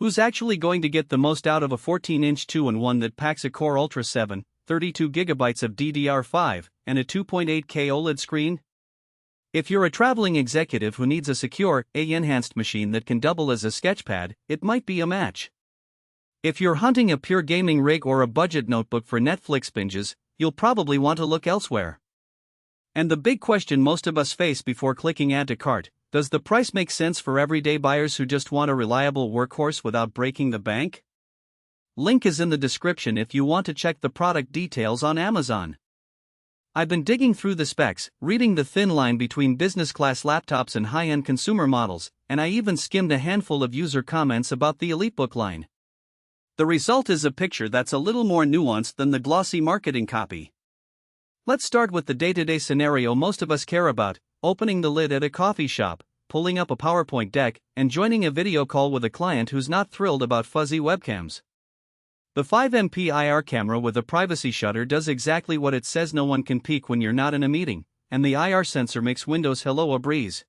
Who's actually going to get the most out of a 14-inch 2-in-1 that packs a Core Ultra 7, 32GB of DDR5, and a 2.8K OLED screen? If you're a traveling executive who needs a secure, AI-enhanced machine that can double as a sketchpad, it might be a match. If you're hunting a pure gaming rig or a budget notebook for Netflix binges, you'll probably want to look elsewhere. And the big question most of us face before clicking add to cart: does the price make sense for everyday buyers who just want a reliable workhorse without breaking the bank? Link is in the description if you want to check the product details on Amazon. I've been digging through the specs, reading the thin line between business-class laptops and high-end consumer models, and I even skimmed a handful of user comments about the EliteBook line. The result is a picture that's a little more nuanced than the glossy marketing copy. Let's start with the day-to-day scenario most of us care about: opening the lid at a coffee shop, pulling up a PowerPoint deck, and joining a video call with a client who's not thrilled about fuzzy webcams. The 5MP IR camera with a privacy shutter does exactly what it says: no one can peek when you're not in a meeting, and the IR sensor makes Windows Hello a breeze.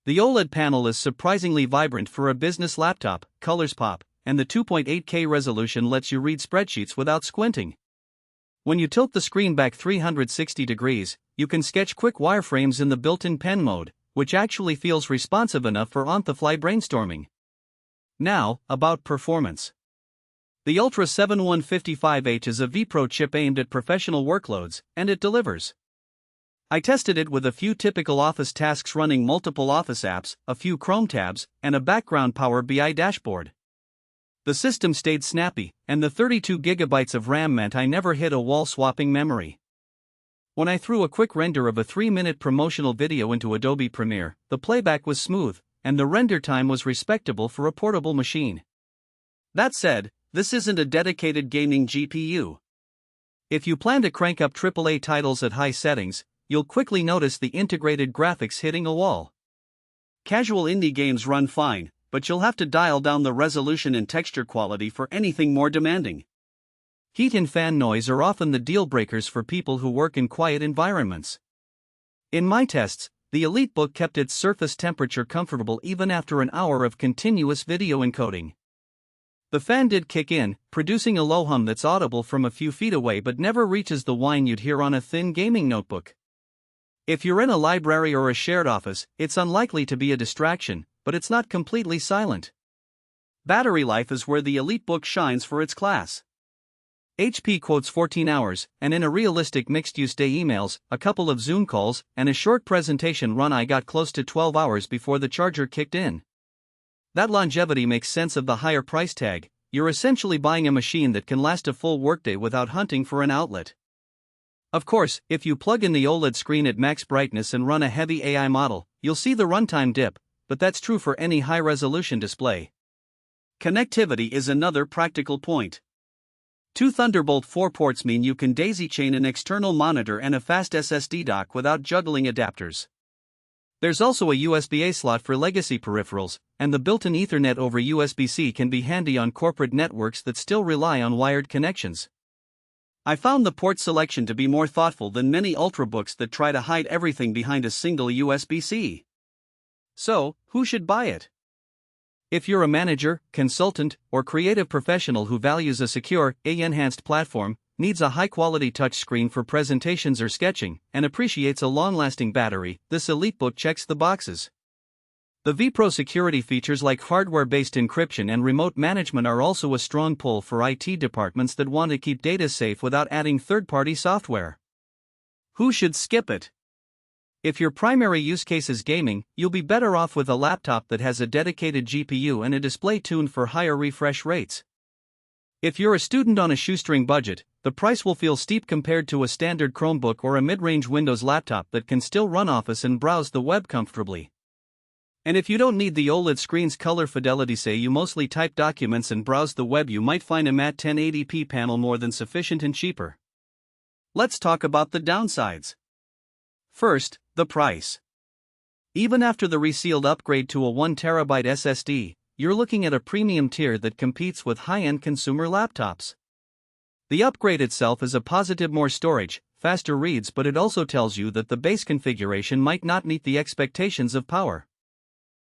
The OLED panel is surprisingly vibrant for a business laptop, colors pop, and the 2.8K resolution lets you read spreadsheets without squinting. When you tilt the screen back 360 degrees, you can sketch quick wireframes in the built-in pen mode, which actually feels responsive enough for on-the-fly brainstorming. Now, about performance. The Ultra 7155H is a VPro chip aimed at professional workloads, and it delivers. I tested it with a few typical office tasks running multiple Office apps, a few Chrome tabs, and a background Power BI dashboard. The system stayed snappy, and the 32GB of RAM meant I never hit a wall swapping memory. When I threw a quick render of a 3-minute promotional video into Adobe Premiere, the playback was smooth, and the render time was respectable for a portable machine. That said, this isn't a dedicated gaming GPU. If you plan to crank up AAA titles at high settings, you'll quickly notice the integrated graphics hitting a wall. Casual indie games run fine, but you'll have to dial down the resolution and texture quality for anything more demanding. Heat and fan noise are often the deal breakers for people who work in quiet environments. In my tests, the EliteBook kept its surface temperature comfortable even after an hour of continuous video encoding. The fan did kick in, producing a low hum that's audible from a few feet away but never reaches the whine you'd hear on a thin gaming notebook. If you're in a library or a shared office, it's unlikely to be a distraction, but it's not completely silent. Battery life is where the EliteBook shines for its class. HP quotes 14 hours, and in a realistic mixed-use day emails, a couple of Zoom calls, and a short presentation run I got close to 12 hours before the charger kicked in. That longevity makes sense of the higher price tag. You're essentially buying a machine that can last a full workday without hunting for an outlet. Of course, if you plug in the OLED screen at max brightness and run a heavy AI model, you'll see the runtime dip, but that's true for any high-resolution display. Connectivity is another practical point. 2 Thunderbolt 4 ports mean you can daisy-chain an external monitor and a fast SSD dock without juggling adapters. There's also a USB-A slot for legacy peripherals, and the built-in Ethernet over USB-C can be handy on corporate networks that still rely on wired connections. I found the port selection to be more thoughtful than many Ultrabooks that try to hide everything behind a single USB-C. So, who should buy it? If you're a manager, consultant, or creative professional who values a secure, AI-enhanced platform, needs a high-quality touchscreen for presentations or sketching, and appreciates a long-lasting battery, this EliteBook checks the boxes. The VPro security features like hardware-based encryption and remote management are also a strong pull for IT departments that want to keep data safe without adding third-party software. Who should skip it? If your primary use case is gaming, you'll be better off with a laptop that has a dedicated GPU and a display tuned for higher refresh rates. If you're a student on a shoestring budget, the price will feel steep compared to a standard Chromebook or a mid-range Windows laptop that can still run Office and browse the web comfortably. And if you don't need the OLED screen's color fidelity, say you mostly type documents and browse the web, you might find a matte 1080p panel more than sufficient and cheaper. Let's talk about the downsides. First, the price. Even after the resealed upgrade to a 1TB SSD, you're looking at a premium tier that competes with high-end consumer laptops. The upgrade itself is a positive: more storage, faster reads, but it also tells you that the base configuration might not meet the expectations of power.